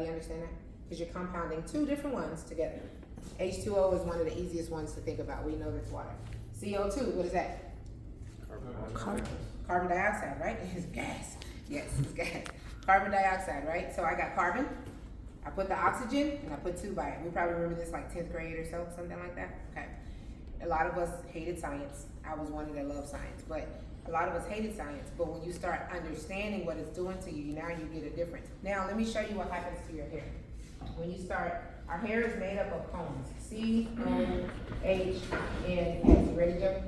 You understand that? Because you're compounding two different ones together. H2O is one of the easiest ones to think about. We know that's water. CO2, what is that? Carbon dioxide, right? It's gas. Yes, it's gas. Carbon dioxide, right? So I got carbon, I put the oxygen, and I put 2 by it. We probably remember this like 10th grade or so, something like that. Okay. A lot of us hated science. I was one that loved science, but a lot of us hated science. But when you start understanding what it's doing to you, now you get a difference. Now, let me show you what happens to your hair. When you start, our hair is made up of combs. C-O-H-N-S. Ready, Joe?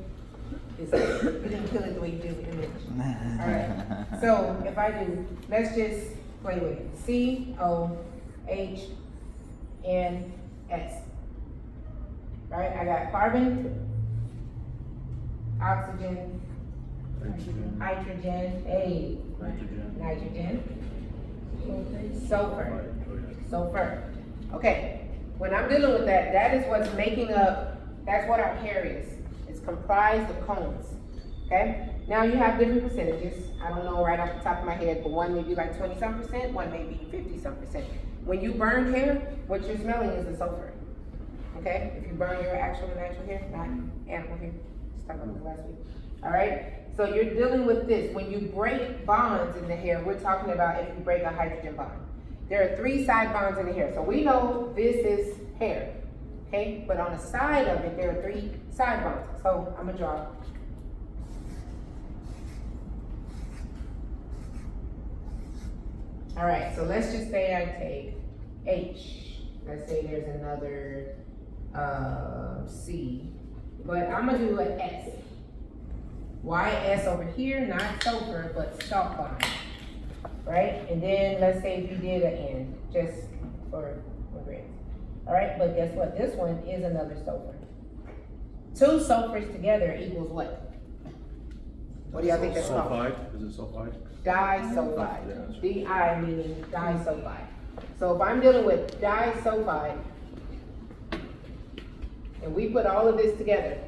You didn't kill it the way you did the image. All right. So if I do, let's just play with it. C-O-H-N-S. Right? I got carbon, oxygen, hydrogen, nitrogen, sulfur. Okay. When I'm dealing with that, that is what's making up, that's what our hair is. It's comprised of combs. Okay? Now you have different percentages. I don't know right off the top of my head, but one may be like 20-some%, one may be 50-some%. When you burn hair, what you're smelling is the sulfur. Okay? If you burn your actual natural hair, not animal hair. Just talked about this last week. Alright? So you're dealing with this. When you break bonds in the hair, we're talking about if you break a hydrogen bond. There are 3 side bonds in the hair. So we know this is hair. Okay? But on the side of it, there are 3 side bonds. So I'm gonna draw. Alright, so let's just say I take H. Let's say there's another C. But I'm gonna do an S. Why S over here? Not sulfur, but salt bond. Right? And then let's say if you did an N, just for grades. Alright, but guess what? This one is another sulfur. 2 sulfurs together equals what? What do y'all think that's called? Sulfide? Is it sulfide? Disulfide. Yeah, Di meaning disulfide. So if I'm dealing with disulfide, and we put all of this together,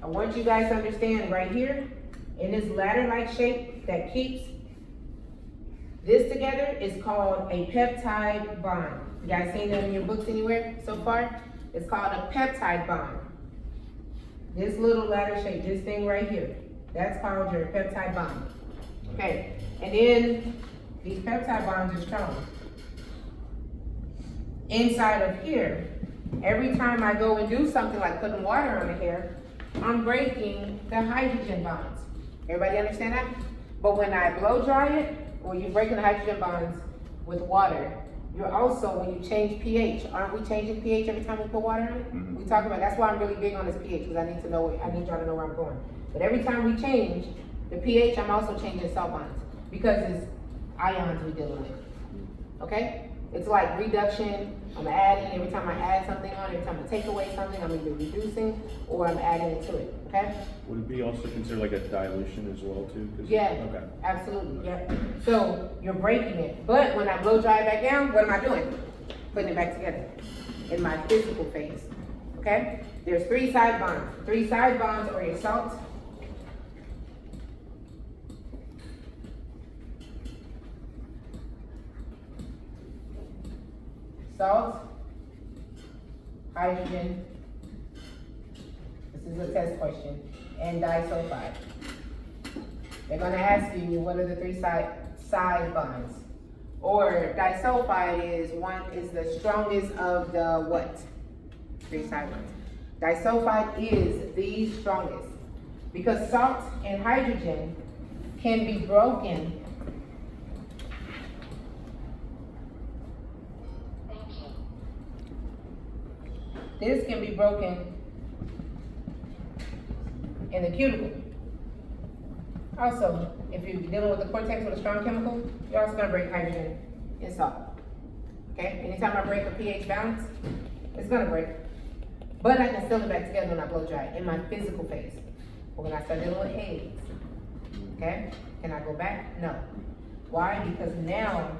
I want you guys to understand right here, in this ladder-like shape that keeps this together is called a peptide bond. You guys seen that in your books anywhere so far? It's called a peptide bond. This little ladder shape, this thing right here, that's called your peptide bond. Okay, and then these peptide bonds are strong. Inside of here, every time I go and do something like putting water on the hair, I'm breaking the hydrogen bonds. Everybody understand that? But when I blow dry it, or you're breaking the hydrogen bonds with water, you're also, when you change pH, aren't we changing pH every time we put water in it? We talk about, that's why I'm really big on this pH, because I need y'all to know where I'm going. But every time we change the pH, I'm also changing salt bonds, because it's ions we're dealing with. Okay? It's like reduction, I'm adding, every time I add something on, every time I take away something, I'm either reducing or I'm adding to it, okay? Would it be also considered like a dilution as well too? Yeah, okay. Absolutely, yeah. So you're breaking it, but when I blow dry it back down, what am I doing? Putting it back together in my physical phase, okay? There's 3 side bonds. 3 side bonds are your salt, hydrogen, this is a test question, and disulfide. They're gonna ask you, what are the 3 side bonds? Or disulfide is the strongest of the what? 3 side bonds. Disulfide is the strongest, because salt and hydrogen can be broken . This can be broken in the cuticle. Also, if you're dealing with the cortex with a strong chemical, you're also gonna break hydrogen in salt. Okay? Anytime I break a pH balance, it's gonna break. But I can seal it back together when I blow dry it in my physical phase. But when I start dealing with heads, okay? Can I go back? No. Why? Because now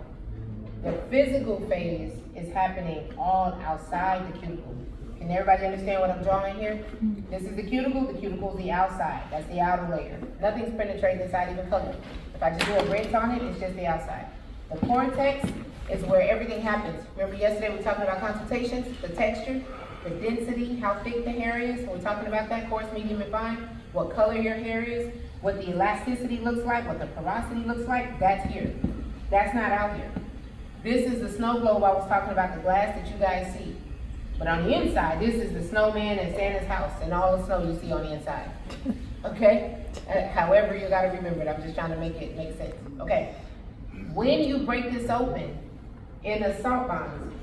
the physical phase is happening all outside the cuticle. Can everybody understand what I'm drawing here? This is the cuticle is the outside. That's the outer layer. Nothing's penetrating inside, even color. If I just do a rinse on it, it's just the outside. The cortex is where everything happens. Remember yesterday we were talking about consultations, the texture, the density, how thick the hair is. We're talking about that, coarse, medium, and fine. What color your hair is, what the elasticity looks like, what the porosity looks like, that's here. That's not out here. This is the snow globe I was talking about, the glass that you guys see. But on the inside, this is the snowman and Santa's house and all the snow you see on the inside. Okay? However you gotta remember it, I'm just trying to make it make sense. Okay. When you break this open in the salt bonds,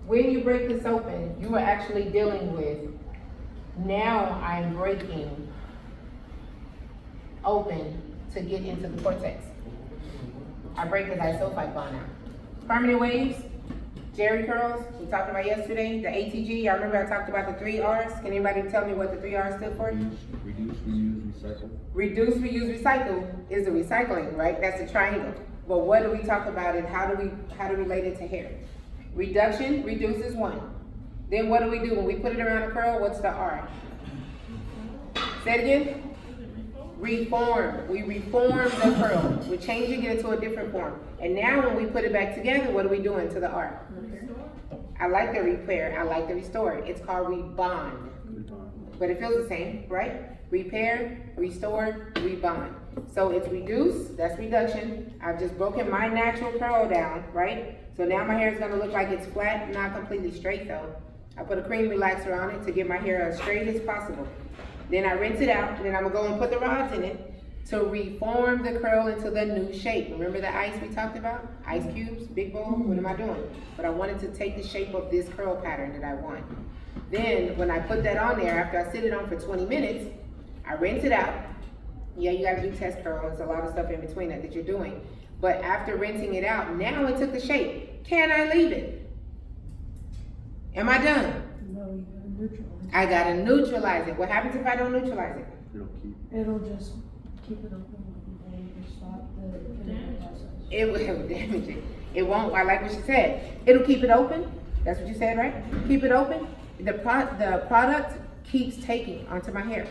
when you break this open, you are actually dealing with, now I'm breaking open to get into the cortex. I break the disulfide bond out. Permanent waves, Jerry curls, we talked about yesterday, the ATG, I remember I talked about the 3 R's. Can anybody tell me what the 3 R's stood for? Reduce, reuse, recycle. Reduce, reuse, recycle is the recycling, right? That's the triangle. But what do we talk about and how do we relate it to hair? Reduction reduces 1. Then what do we do when we put it around a curl? What's the R? Say it again. Reform. We reform the curl. We're changing it into a different form. And now when we put it back together, what are we doing to the R? I like the repair. I like the restore. It's called rebond. But it feels the same, right? Repair, restore, rebond. So it's reduce, that's reduction. I've just broken my natural curl down, right? So now my hair is gonna look like it's flat, not completely straight though. I put a cream relaxer on it to get my hair as straight as possible. Then I rinse it out, and then I'm gonna go and put the rods in it to reform the curl into the new shape. Remember the ice we talked about? Ice cubes, big bowl, what am I doing? But I wanted to take the shape of this curl pattern that I want. Then when I put that on there, after I sit it on for 20 minutes, I rinse it out. Yeah, you gotta do test curl, there's a lot of stuff in between that you're doing. But after rinsing it out, now it took the shape. Can I leave it? Am I done? No, you gotta neutralize I gotta neutralize it. What happens if I don't neutralize it? It'll keep. it. It'll just keep it open and just stop the chemical process. It will damage it. It won't, I like what she said. It'll keep it open. That's what you said, right? Keep it open. The product keeps taking onto my hair.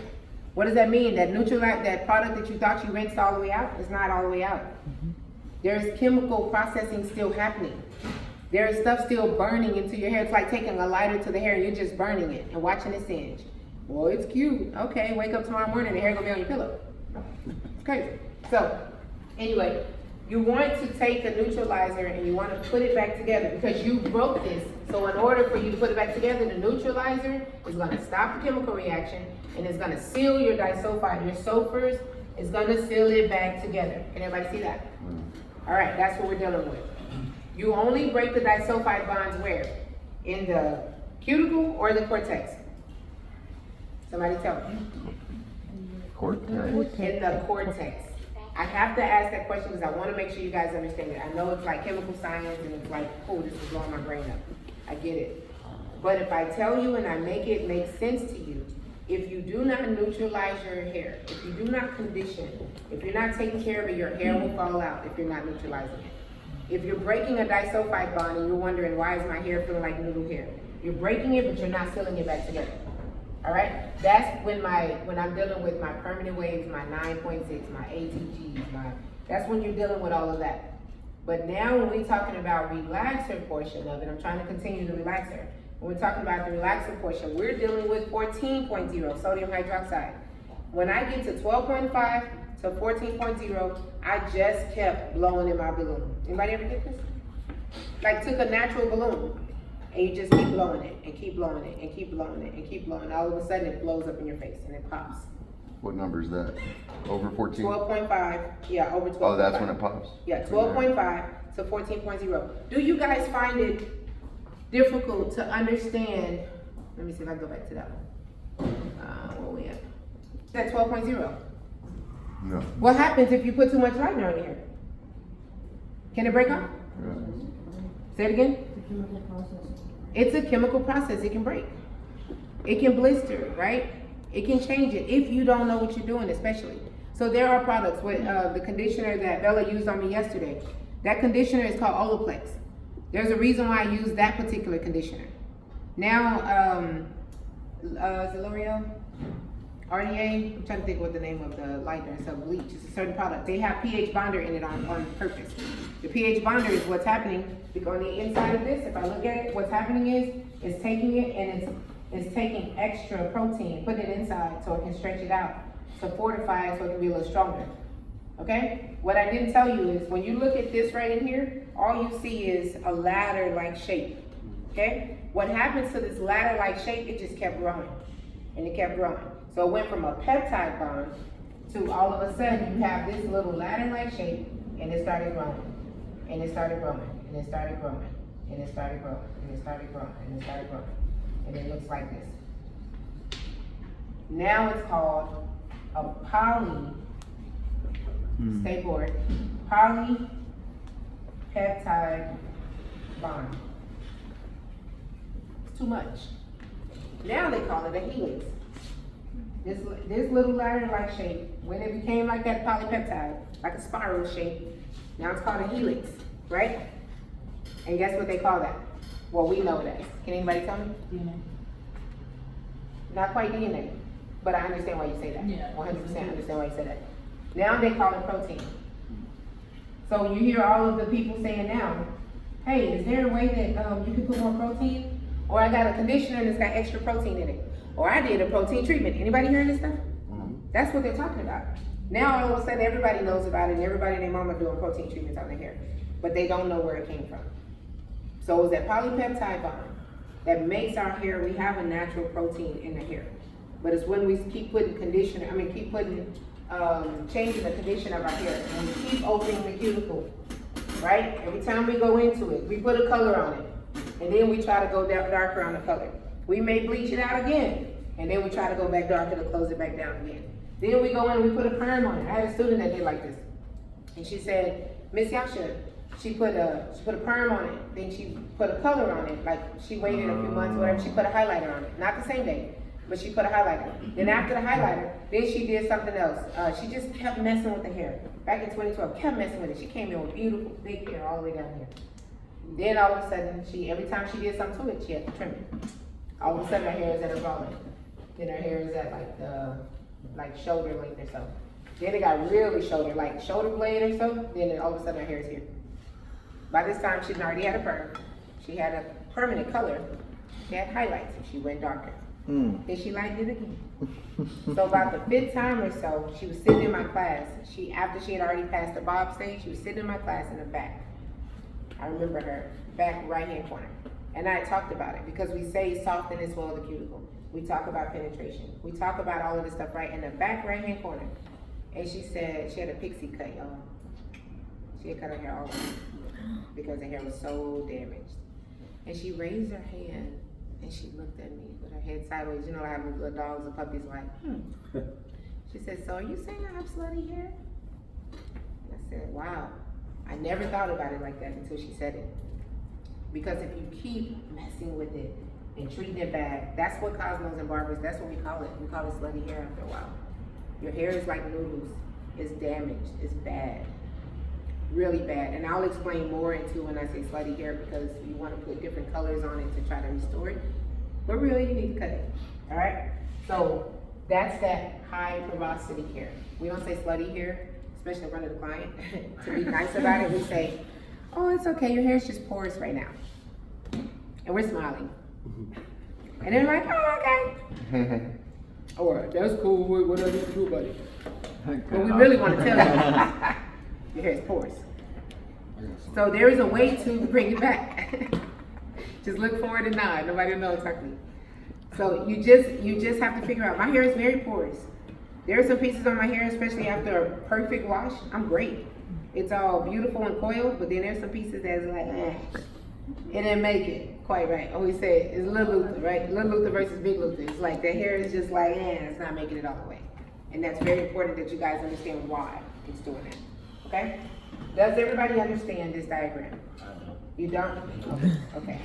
What does that mean? That that product that you thought you rinsed all the way out is not all the way out. There's chemical processing still happening. There is stuff still burning into your hair. It's like taking a lighter to the hair and you're just burning it and watching it singe. Well, it's cute. Okay, wake up tomorrow morning, the hair gonna be on your pillow. It's crazy. So, anyway, you want to take a neutralizer and you want to put it back together because you broke this. So in order for you to put it back together, the neutralizer is gonna stop the chemical reaction and it's gonna seal your disulfide. Your sulfurs is gonna seal it back together. Can everybody see that? All right, that's what we're dealing with. You only break the disulfide bonds where? In the cuticle or the cortex? Somebody tell me. Cortex. In the cortex. I have to ask that question because I want to make sure you guys understand it. I know it's like chemical science and it's like, oh, this is blowing my brain up. I get it. But if I tell you and I make it make sense to you, if you do not neutralize your hair, if you do not condition, if you're not taking care of it, your hair will fall out if you're not neutralizing it. If you're breaking a disulfide bond and you're wondering why is my hair feeling like noodle hair, you're breaking it but you're not sealing it back together. All right, that's when I'm dealing with my permanent waves, my 9.6, my ATGs, that's when you're dealing with all of that. But now when we're talking about relaxer portion of it, I'm trying to continue the relaxer. When we're talking about the relaxer portion, we're dealing with 14.0 sodium hydroxide. When I get to 12.5 to 14.0, I just kept blowing in my balloon. Anybody ever get this? Like took a natural balloon and you just keep blowing it and keep blowing it and keep blowing it and keep blowing it. All of a sudden it blows up in your face and it pops. What number is that? Over 14? 12.5, yeah, over 12.5. Oh, that's when it pops? Yeah, 12.5 to 14.0. Do you guys find it difficult to understand? Let me see if I can go back to that one. Where we at? That's 12.0. No. What happens if you put too much lightener on your hair? Can it break off? Yeah. Say it again. The chemical process. It's a chemical process. It can break. It can blister, right? It can change it if you don't know what you're doing, especially. So there are products with the conditioner that Bella used on me yesterday. That conditioner is called Olaplex. There's a reason why I use that particular conditioner. Now, is it L'Oreal? RDA, I'm trying to think what the name of the lighter, it's a bleach, it's a certain product. They have pH bonder in it on purpose. The pH bonder is what's happening, because on the inside of this, if I look at it, what's happening is, it's taking it and it's taking extra protein, putting it inside so it can stretch it out, to fortify it so it can be a little stronger. Okay? What I didn't tell you is, when you look at this right in here, all you see is a ladder-like shape. Okay? What happens to this ladder-like shape, it just kept growing. And it kept growing. So it went from a peptide bond to all of a sudden you have this little ladder-like shape, and it started growing. And it started growing. And it started growing. And it started growing. And it started growing. And it started growing. And it looks like this. Now it's called a poly, stay bored, polypeptide bond. It's too much. Now they call it a helix. This little ladder-like shape, when it became like that polypeptide, like a spiral shape, now it's called a helix, right? And guess what they call that? Well, we know that. Can anybody tell me? DNA. Not quite DNA, but I understand why you say that. Yeah. 100% understand why you say that. Now they call it protein. So you hear all of the people saying now, hey, is there a way that you can put more protein? Or I got a conditioner that's got extra protein in it. Or I did a protein treatment. Anybody hearing this stuff? That's what they're talking about. Now all of a sudden everybody knows about it, and everybody and their mama doing protein treatments on their hair. But they don't know where it came from. So it was that polypeptide bond that makes our hair, we have a natural protein in the hair. But it's when we keep putting conditioner, changing the condition of our hair, and we keep opening the cuticle, right? Every time we go into it, we put a color on it, and then we try to go darker on the color. We may bleach it out again, and then we try to go back darker to close it back down again. Then we go in and we put a perm on it. I had a student that did like this, and she said, Miss Yasha, she put a perm on it, then she put a color on it, like she waited a few months, whatever, she put a highlighter on it, not the same day, but she put a highlighter. Then after the highlighter, then she did something else. She just kept messing with the hair. Back in 2012, kept messing with it. She came in with beautiful, big hair all the way down here. Then all of a sudden, every time she did something to it, she had to trim it. All of a sudden, her hair is at a volume. Then her hair is at like shoulder length or so. Then it got really shoulder, like shoulder blade or so. Then all of a sudden, her hair is here. By this time, she'd already had a perm. She had a permanent color. She had highlights, and she went darker. Then she lightened it again. So about the 5th time or so, she was sitting in my class. After she had already passed the bob stage, she was sitting in my class in the back. I remember her, back right-hand corner. And I talked about it, because we say soften and swell the cuticle. We talk about penetration. We talk about all of this stuff right in the back right-hand corner. And she said she had a pixie cut, y'all. She had cut her hair all over because her hair was so damaged. And she raised her hand and she looked at me with her head sideways. You know how little dogs and puppies like, She said, so are you saying I have slutty hair? And I said, wow. I never thought about it like that until she said it. Because if you keep messing with it and treating it bad, that's what cosmos and barbers, that's what we call it. We call it slutty hair after a while. Your hair is like noodles. It's damaged. It's bad. Really bad. And I'll explain more into when I say slutty hair, because you want to put different colors on it to try to restore it. But really, you need to cut it. All right? So that's that high porosity hair. We don't say slutty hair, especially in front of the client. To be nice about it, we say, oh, it's okay. Your hair is just porous right now. And we're smiling. And they're like, oh, okay. Or, that's cool. What do I need to do about it? But we really want to tell you, your hair is porous. So there is a way to bring it back. Just look forward and nod. Nobody will know exactly. So you just have to figure out. My hair is very porous. There are some pieces on my hair, especially after a perfect wash. I'm great. It's all beautiful and coiled, but then there's some pieces that's like, it didn't make it quite right. Always say it's Little Luther, right? Little Luther versus Big Luther. It's like the hair is just like, it's not making it all the way. And that's very important that you guys understand why it's doing that. Okay? Does everybody understand this diagram? You don't? Okay.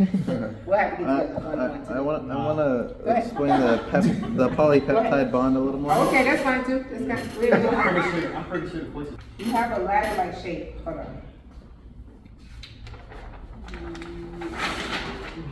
We'll have to get to I want to explain the polypeptide bond a little more. Okay, that's fine too. That's fine. I'm pretty sure the place. You have a ladder-like shape. Hold on.